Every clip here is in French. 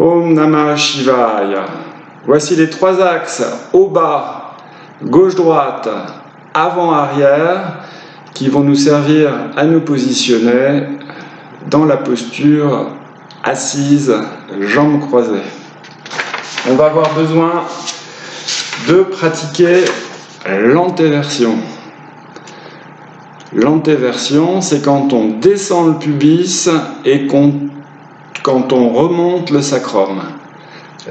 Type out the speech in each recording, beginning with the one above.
Om Namah Shivaya. Voici les trois axes au bas, gauche-droite, avant-arrière, qui vont nous servir à nous positionner dans la posture assise, jambes croisées. On va avoir besoin de pratiquer l'antéversion. L'antéversion, c'est quand on descend le pubis et quand on remonte le sacrum.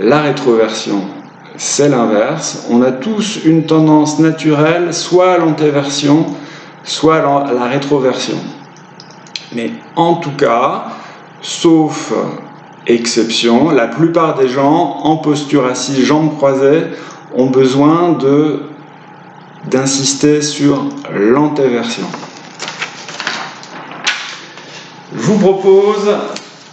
La rétroversion, c'est l'inverse. On a tous une tendance naturelle, soit à l'antéversion, soit à la rétroversion. Mais en tout cas, sauf exception, la plupart des gens en posture assise, jambes croisées, ont besoin d'insister sur l'antéversion. Je vous propose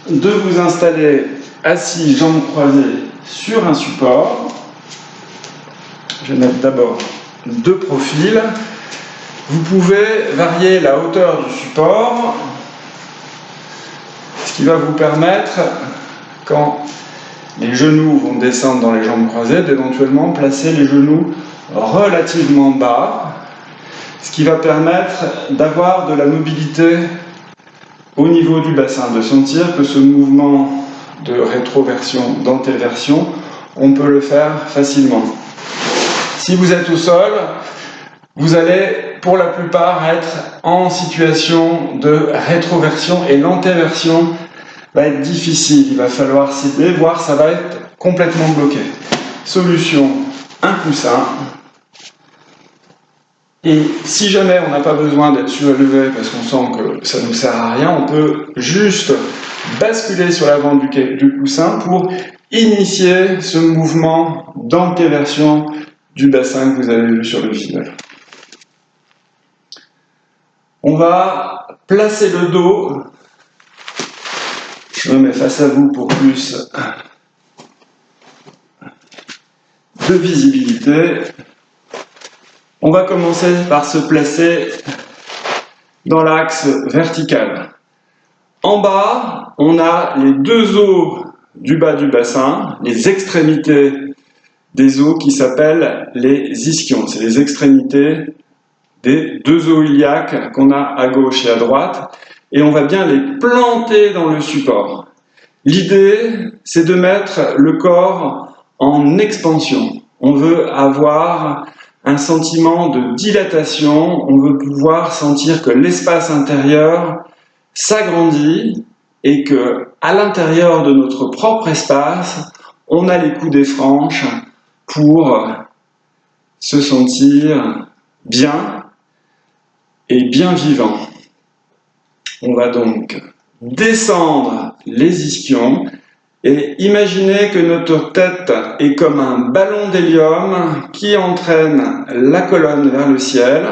de vous installer assis, jambes croisées sur un support. Je vais mettre d'abord deux profils. Vous pouvez varier la hauteur du support, ce qui va vous permettre, quand les genoux vont descendre dans les jambes croisées, d'éventuellement placer les genoux relativement bas, ce qui va permettre d'avoir de la mobilité au niveau du bassin, de sentir que ce mouvement de rétroversion, d'antéversion, on peut le faire facilement. Si vous êtes au sol, vous allez pour la plupart être en situation de rétroversion et l'antéversion va être difficile. Il va falloir s'aider, voire ça va être complètement bloqué. Solution, un coussin. Et si jamais on n'a pas besoin d'être surélevé parce qu'on sent que ça ne nous sert à rien, on peut juste basculer sur l'avant du coussin pour initier ce mouvement d'antéversion du bassin que vous avez vu sur le visuel. On va placer le dos. Je me mets face à vous pour plus de visibilité. On va commencer par se placer dans l'axe vertical. En bas, on a les deux os du bas du bassin, les extrémités des os qui s'appellent les ischions. C'est les extrémités des deux os iliaques qu'on a à gauche et à droite. Et on va bien les planter dans le support. L'idée, c'est de mettre le corps en expansion. On veut avoir un sentiment de dilatation, on veut pouvoir sentir que l'espace intérieur s'agrandit et que, à l'intérieur de notre propre espace, on a les coudées franches pour se sentir bien et bien vivant. On va donc descendre les ischions et imaginez que notre tête est comme un ballon d'hélium qui entraîne la colonne vers le ciel.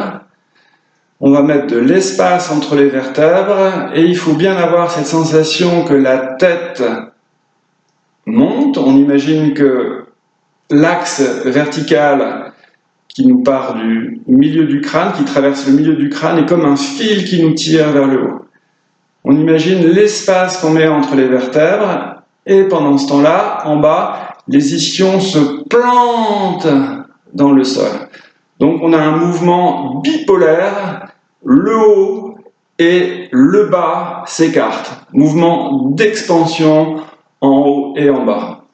On va mettre de l'espace entre les vertèbres et il faut bien avoir cette sensation que la tête monte. On imagine que l'axe vertical qui nous part du milieu du crâne, qui traverse le milieu du crâne, est comme un fil qui nous tire vers le haut. On imagine l'espace qu'on met entre les vertèbres. Et pendant ce temps-là, en bas, les ischions se plantent dans le sol. Donc on a un mouvement bipolaire, le haut et le bas s'écartent. Mouvement d'expansion en haut et en bas.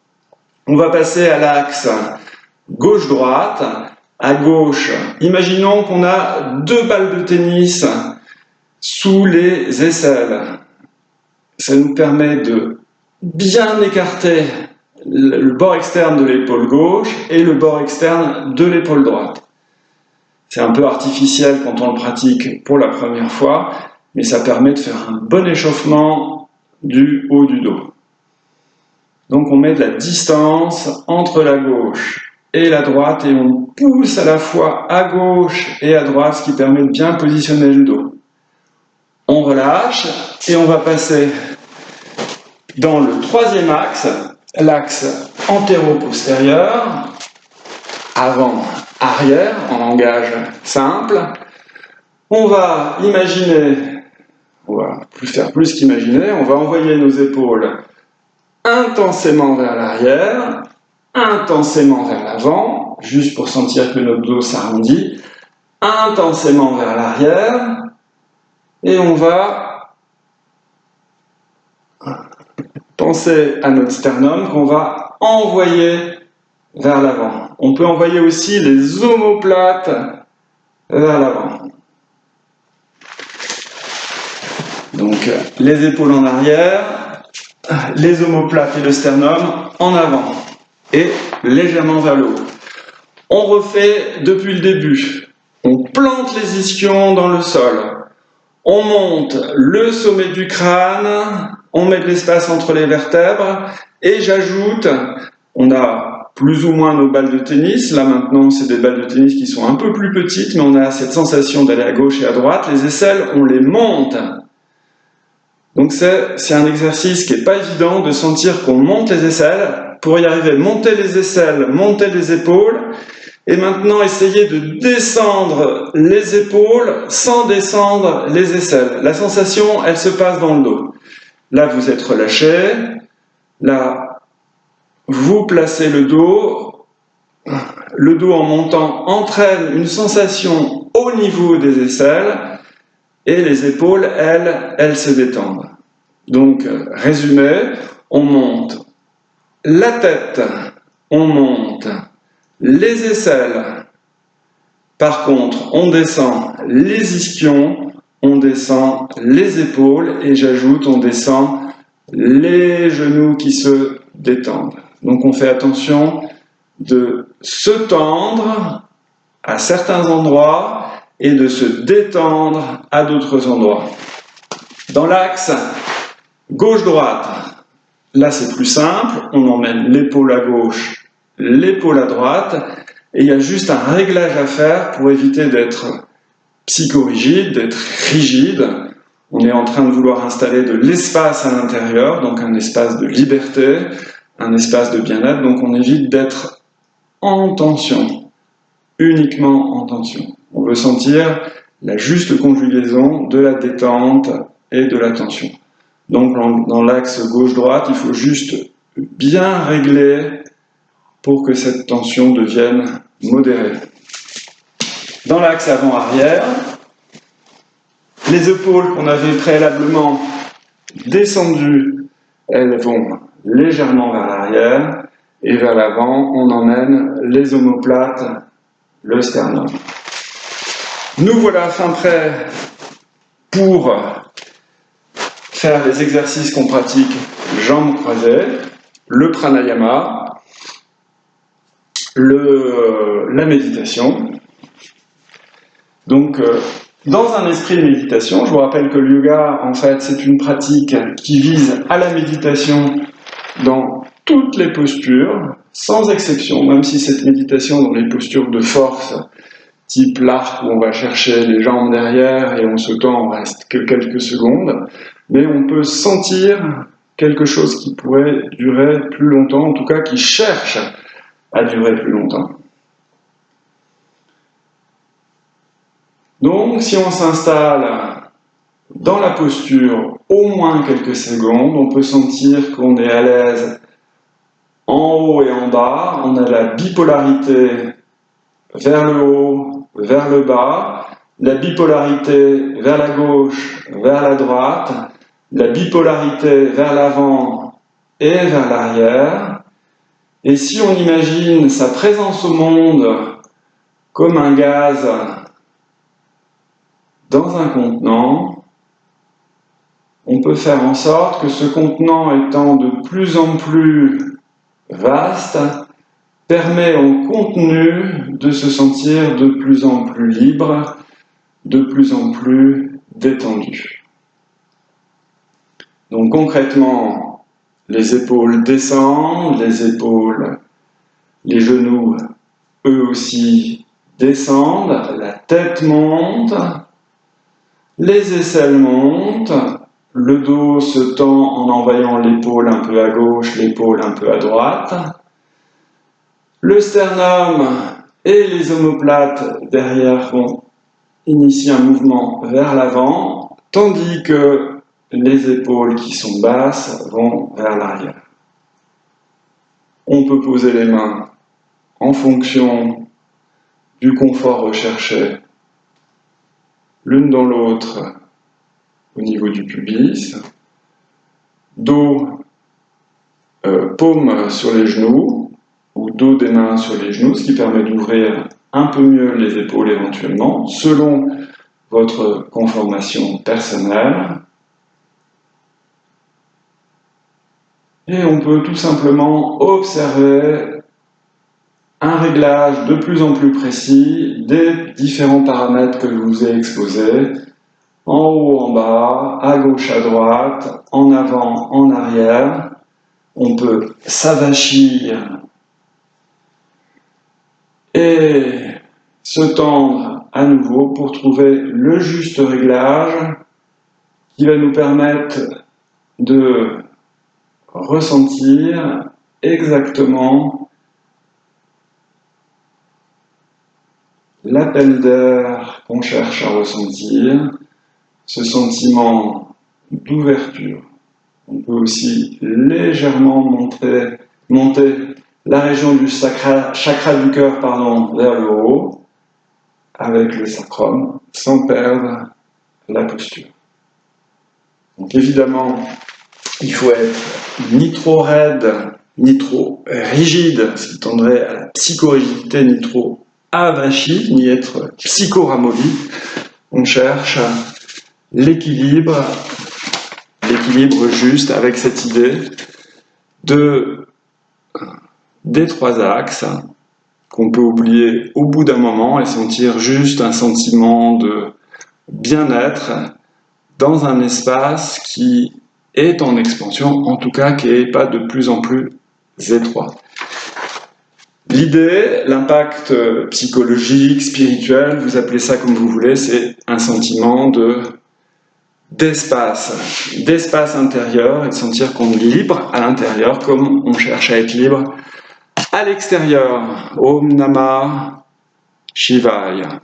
On va passer à l'axe gauche-droite. À gauche, imaginons qu'on a deux balles de tennis sous les aisselles. Ça nous permet de bien écarter le bord externe de l'épaule gauche et le bord externe de l'épaule droite. C'est un peu artificiel quand on le pratique pour la première fois, mais ça permet de faire un bon échauffement du haut du dos. Donc on met de la distance entre la gauche et la droite et on pousse à la fois à gauche et à droite, ce qui permet de bien positionner le dos. On relâche et on va passer dans le troisième axe, l'axe antéro-postérieur, avant-arrière, en langage simple. On va imaginer, on va faire plus qu'imaginer, on va envoyer nos épaules intensément vers l'arrière, intensément vers l'avant, juste pour sentir que notre dos s'arrondit, intensément vers l'arrière, et on va penser à notre sternum qu'on va envoyer vers l'avant. On peut envoyer aussi les omoplates vers l'avant. Donc les épaules en arrière, les omoplates et le sternum en avant et légèrement vers le haut. On refait depuis le début. On plante les ischions dans le sol. On monte le sommet du crâne, on met de l'espace entre les vertèbres et j'ajoute, on a plus ou moins nos balles de tennis. Là maintenant, c'est des balles de tennis qui sont un peu plus petites, mais on a cette sensation d'aller à gauche et à droite. Les aisselles, on les monte. Donc c'est un exercice qui n'est pas évident de sentir qu'on monte les aisselles. Pour y arriver, monter les aisselles, monter les épaules. Et maintenant, essayez de descendre les épaules sans descendre les aisselles. La sensation, elle se passe dans le dos. Là, vous êtes relâché. Là, vous placez le dos. Le dos en montant entraîne une sensation au niveau des aisselles. Et les épaules, elles se détendent. Donc, résumé, on monte la tête, on monte les aisselles. Par contre, on descend les ischions, on descend les épaules et j'ajoute, on descend les genoux qui se détendent. Donc on fait attention de se tendre à certains endroits et de se détendre à d'autres endroits. Dans l'axe gauche-droite, là c'est plus simple, on emmène l'épaule à gauche, l'épaule à droite, et il y a juste un réglage à faire pour éviter d'être psychorigide, d'être rigide. On est en train de vouloir installer de l'espace à l'intérieur, donc un espace de liberté, un espace de bien-être, donc on évite d'être en tension, uniquement en tension. On veut sentir la juste conjugaison de la détente et de la tension. Donc dans l'axe gauche-droite, il faut juste bien régler pour que cette tension devienne modérée. Dans l'axe avant-arrière, les épaules qu'on avait préalablement descendues, elles vont légèrement vers l'arrière, et vers l'avant, on emmène les omoplates, le sternum. Nous voilà fin prêts pour faire les exercices qu'on pratique jambes croisées, le pranayama, la méditation. Donc, dans un esprit de méditation, je vous rappelle que le yoga, en fait, c'est une pratique qui vise à la méditation dans toutes les postures, sans exception, même si cette méditation dans les postures de force, type l'arc où on va chercher les jambes derrière et on se tend, on reste que quelques secondes, mais on peut sentir quelque chose qui pourrait durer plus longtemps, en tout cas qui cherche à durer plus longtemps. Donc, si on s'installe dans la posture au moins quelques secondes, on peut sentir qu'on est à l'aise en haut et en bas. On a la bipolarité vers le haut, vers le bas, la bipolarité vers la gauche, vers la droite, la bipolarité vers l'avant et vers l'arrière. Et si on imagine sa présence au monde comme un gaz dans un contenant, on peut faire en sorte que ce contenant étant de plus en plus vaste, permet au contenu de se sentir de plus en plus libre, de plus en plus détendu. Donc concrètement, les épaules descendent, les genoux, eux aussi, descendent, la tête monte, les aisselles montent, le dos se tend en envoyant l'épaule un peu à gauche, l'épaule un peu à droite. Le sternum et les omoplates derrière vont initier un mouvement vers l'avant, tandis que les épaules qui sont basses vont vers l'arrière. On peut poser les mains en fonction du confort recherché, l'une dans l'autre au niveau du pubis. Dos, paume sur les genoux, ou dos des mains sur les genoux, ce qui permet d'ouvrir un peu mieux les épaules éventuellement, selon votre conformation personnelle. Et on peut tout simplement observer un réglage de plus en plus précis des différents paramètres que je vous ai exposés, en haut, en bas, à gauche, à droite, en avant, en arrière. On peut s'avachir et se tendre à nouveau pour trouver le juste réglage qui va nous permettre de ressentir exactement l'appel d'air qu'on cherche à ressentir, ce sentiment d'ouverture. On peut aussi légèrement monter la région du chakra du cœur vers le haut, avec le sacrum, sans perdre la posture. Donc évidemment, il faut être ni trop raide, ni trop rigide, ce qui tendrait à la psychorigidité, ni trop avachi, ni être psychoramolli. On cherche l'équilibre juste avec cette idée des trois axes qu'on peut oublier au bout d'un moment et sentir juste un sentiment de bien-être dans un espace qui est en expansion, en tout cas qui n'est pas de plus en plus étroit. L'idée, l'impact psychologique, spirituel, vous appelez ça comme vous voulez, c'est un sentiment d'espace intérieur et de sentir qu'on est libre à l'intérieur comme on cherche à être libre à l'extérieur. Om Namah Shivaya.